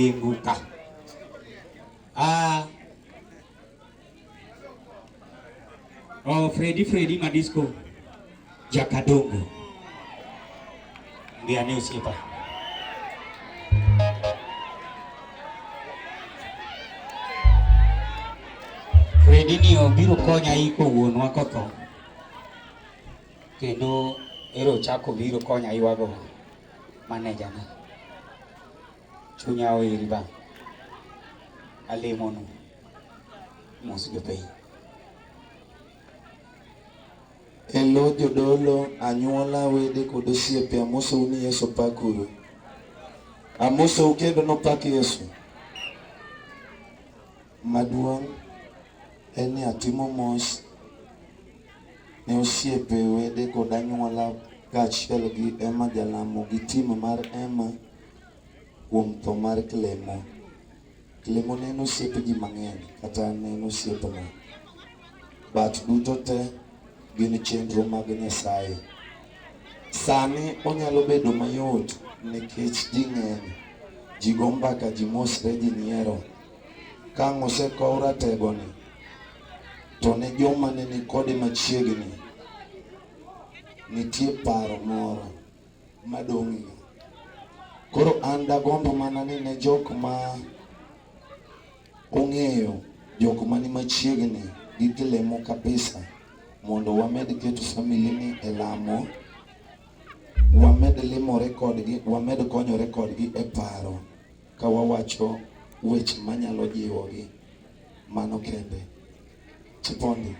Gengu ka. Freddy Madisco Jakadongo ndiye anayosiepa. Freddy ni obiro konya iko wuonwa kotho kendo ero chako biro konya iwago maneja na chunya oiri ba alimono mos jopei. Elo jodolo, anyuola, wede kod osiepe, amosou ni Yesu pakuru. Amosou kendo nopak Yesu. Maduong' en ni atimo mos ne osiepe, wede kod anyuola kaachiel gi Emma Jalamo gi tim mar Emma kuom tho mar Clemo. Clemo ne en osiepe ji mang'eny, kata ne en osiepna. But duto te gin chenro mag Nyasaye. Sani onyalo bedo mayot nikech ji ng'eny, ji go mbaka, ji mosre, ji nyiero. Kang' osekow rategoni, to ne joma ne ni kode machiegni, nitie paro moro madong'ie. Koro an dagombo mana ni ne jok ma ong'eyo, jok mani machiegni gi Clemo kabisa, mondo wamed keto family ni e lamo, wamed limore kodgi, wamed konyore kodgi e paro, ka wawacho weche manyalo jiwogi. Mano kende. Chipondi.